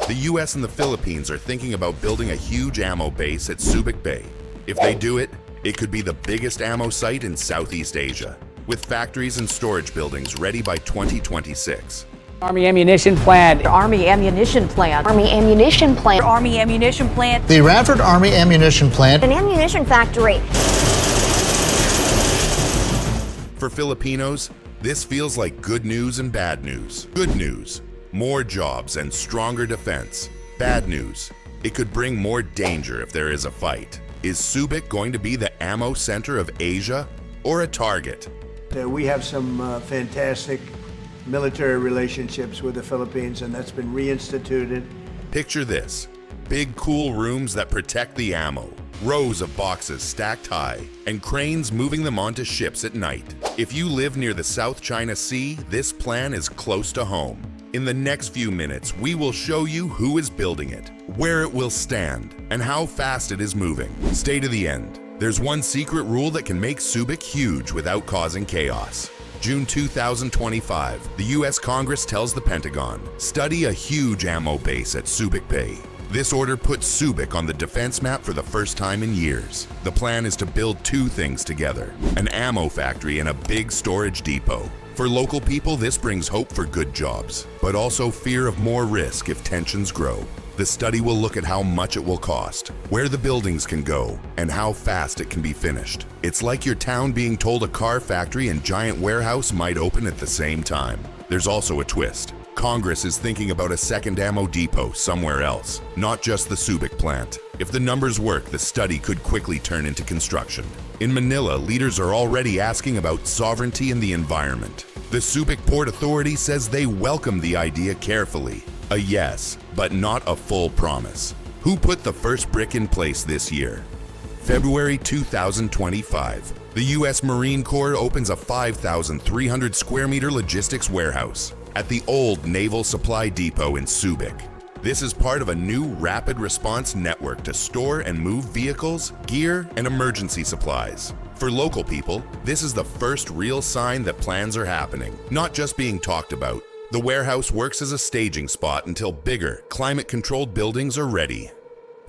The US and the Philippines are thinking about building a huge ammo base at Subic Bay. If they do it, it could be the biggest ammo site in Southeast Asia, with factories and storage buildings ready by 2026. Army ammunition plant. Army ammunition plant. Army ammunition plant. Army ammunition plant. The Radford Army Ammunition Plant. An ammunition factory. For Filipinos, this feels like good news and bad news. Good news, more jobs and stronger defense. Bad news, it could bring more danger if there is a fight. Is Subic going to be the ammo center of Asia or a target? We have some fantastic military relationships with the Philippines, and that's been reinstituted. Picture this, big cool rooms that protect the ammo, rows of boxes stacked high, and cranes moving them onto ships at night. If you live near the South China Sea, this plan is close to home. In the next few minutes, we will show you who is building it, where it will stand, and how fast it is moving. Stay to the end. There's one secret rule that can make Subic huge without causing chaos. June 2025, the US Congress tells the Pentagon, study a huge ammo base at Subic Bay. This order puts Subic on the defense map for the first time in years. The plan is to build two things together, an ammo factory and a big storage depot. For local people, this brings hope for good jobs, but also fear of more risk if tensions grow. The study will look at how much it will cost, where the buildings can go, and how fast it can be finished. It's like your town being told a car factory and giant warehouse might open at the same time. There's also a twist. Congress is thinking about a second ammo depot somewhere else, not just the Subic plant. If the numbers work, the study could quickly turn into construction. In Manila, leaders are already asking about sovereignty and the environment. The Subic Port Authority says they welcome the idea carefully. A yes, but not a full promise. Who put the first brick in place this year? February 2025. The U.S. Marine Corps opens a 5,300 square meter logistics warehouse at the old Naval Supply Depot in Subic. This is part of a new rapid response network to store and move vehicles, gear, and emergency supplies. For local people, this is the first real sign that plans are happening, not just being talked about. The warehouse works as a staging spot until bigger, climate-controlled buildings are ready.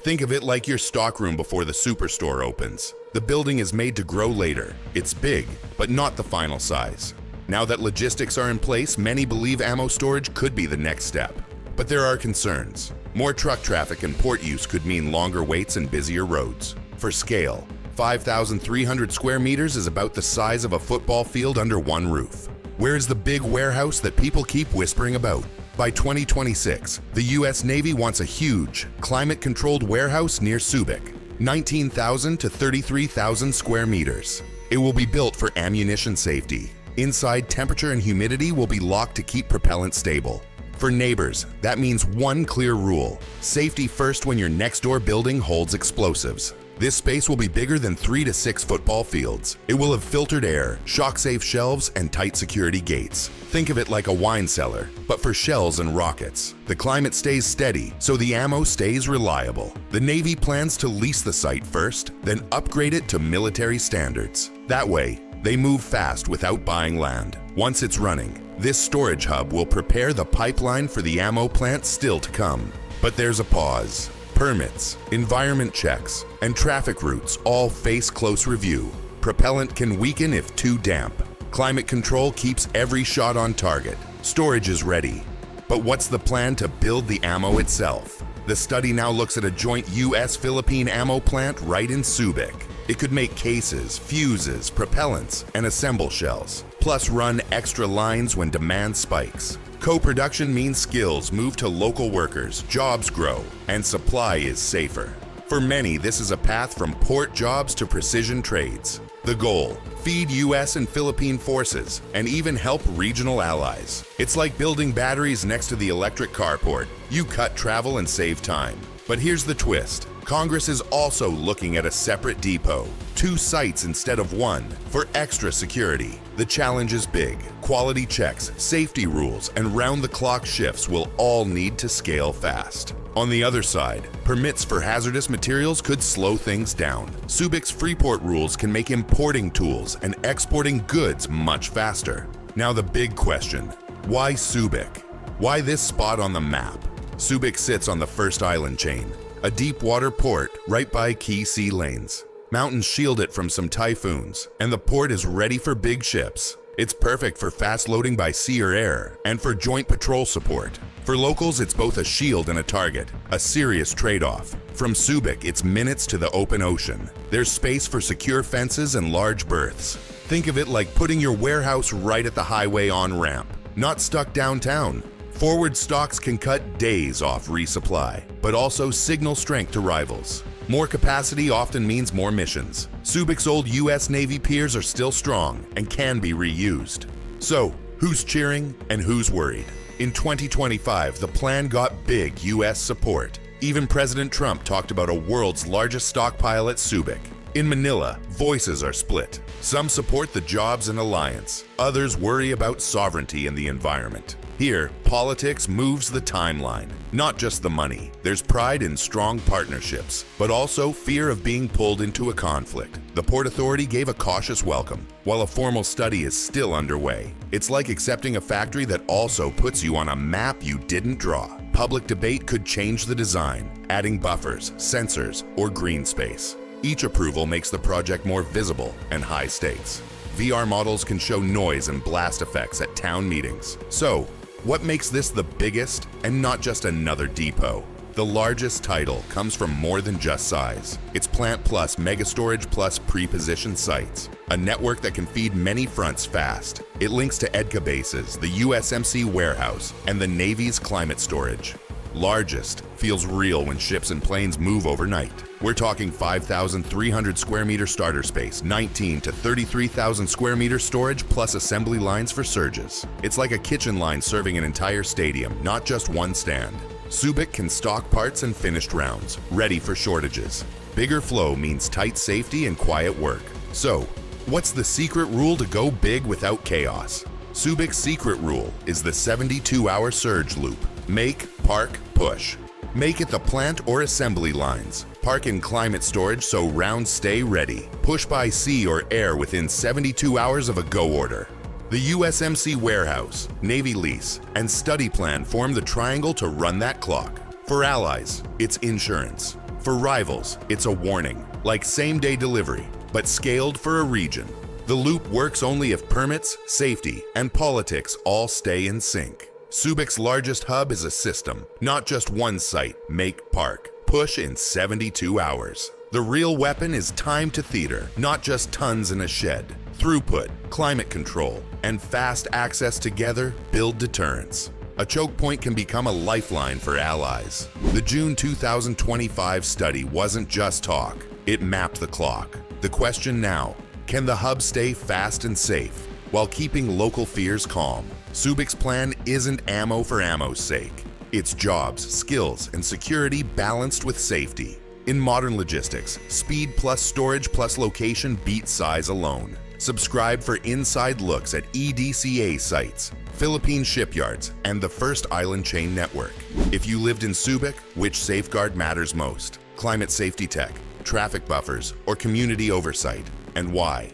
Think of it like your stockroom before the superstore opens. The building is made to grow later. It's big, but not the final size. Now that logistics are in place, many believe ammo storage could be the next step. But there are concerns. More truck traffic and port use could mean longer waits and busier roads. For scale, 5,300 square meters is about the size of a football field under one roof. Where's the big warehouse that people keep whispering about? By 2026, the US Navy wants a huge, climate-controlled warehouse near Subic, 19,000 to 33,000 square meters. It will be built for ammunition safety. Inside, temperature and humidity will be locked to keep propellant stable. For neighbors, that means one clear rule: safety first when your next-door building holds explosives. This space will be bigger than 3 to 6 football fields. It will have filtered air, shock-safe shelves, and tight security gates. Think of it like a wine cellar, but for shells and rockets. The climate stays steady, so the ammo stays reliable. The Navy plans to lease the site first, then upgrade it to military standards. That way, they move fast without buying land. Once it's running, this storage hub will prepare the pipeline for the ammo plant still to come. But there's a pause. Permits, environment checks, and traffic routes all face close review. Propellant can weaken if too damp. Climate control keeps every shot on target. Storage is ready. But what's the plan to build the ammo itself? The study now looks at a joint US-Philippine ammo plant right in Subic. It could make cases, fuses, propellants, and assemble shells, plus run extra lines when demand spikes. Co-production means skills move to local workers, jobs grow, and supply is safer. For many, this is a path from port jobs to precision trades. The goal: feed US and Philippine forces, and even help regional allies. It's like building batteries next to the electric carport. You cut travel and save time. But here's the twist. Congress is also looking at a separate depot, 2 sites instead of 1, for extra security. The challenge is big. Quality checks, safety rules, and round-the-clock shifts will all need to scale fast. On the other side, permits for hazardous materials could slow things down. Subic's Freeport rules can make importing tools and exporting goods much faster. Now the big question: why Subic? Why this spot on the map? Subic sits on the first island chain, a deep water port right by key sea lanes. Mountains shield it from some typhoons, and the port is ready for big ships. It's perfect for fast loading by sea or air, and for joint patrol support. For locals, it's both a shield and a target, a serious trade-off. From Subic, it's minutes to the open ocean. There's space for secure fences and large berths. Think of it like putting your warehouse right at the highway on-ramp, not stuck downtown. Forward stocks can cut days off resupply, but also signal strength to rivals. More capacity often means more missions. Subic's old US Navy piers are still strong and can be reused. So, who's cheering and who's worried? In 2025, the plan got big US support. Even President Trump talked about a world's largest stockpile at Subic. In Manila, voices are split. Some support the jobs and alliance. Others worry about sovereignty and the environment. Here, politics moves the timeline, not just the money. There's pride in strong partnerships, but also fear of being pulled into a conflict. The Port Authority gave a cautious welcome, while a formal study is still underway. It's like accepting a factory that also puts you on a map you didn't draw. Public debate could change the design, adding buffers, sensors, or green space. Each approval makes the project more visible and high stakes. VR models can show noise and blast effects at town meetings. So, what makes this the biggest and not just another depot? The largest title comes from more than just size. It's Plant Plus Mega Storage Plus pre-positioned sites, a network that can feed many fronts fast. It links to EDCA bases, the USMC warehouse, and the Navy's climate storage. Largest feels real when ships and planes move overnight. We're talking 5,300 square meter starter space, 19 to 33,000 square meter storage plus assembly lines for surges. It's like a kitchen line serving an entire stadium, not just one stand. Subic can stock parts and finished rounds, ready for shortages. Bigger flow means tight safety and quiet work. So, what's the secret rule to go big without chaos? Subic's secret rule is the 72-hour surge loop. Make, park, push. Make it the plant or assembly lines. Park in climate storage so rounds stay ready. Push by sea or air within 72 hours of a go order. The USMC warehouse, Navy lease, and study plan form the triangle to run that clock. For allies, it's insurance. For rivals, it's a warning, like same-day delivery, but scaled for a region. The loop works only if permits, safety, and politics all stay in sync. Subic's largest hub is a system, not just one site. Make, park, push in 72 hours. The real weapon is time to theater, not just tons in a shed. Throughput, climate control, and fast access together build deterrence. A choke point can become a lifeline for allies. The June 2025 study wasn't just talk, it mapped the clock. The question now, can the hub stay fast and safe while keeping local fears calm? Subic's plan isn't ammo for ammo's sake. It's jobs, skills, and security balanced with safety. In modern logistics, speed plus storage plus location beats size alone. Subscribe for inside looks at EDCA sites, Philippine shipyards, and the First Island Chain Network. If you lived in Subic, which safeguard matters most? Climate safety tech, traffic buffers, or community oversight? And why?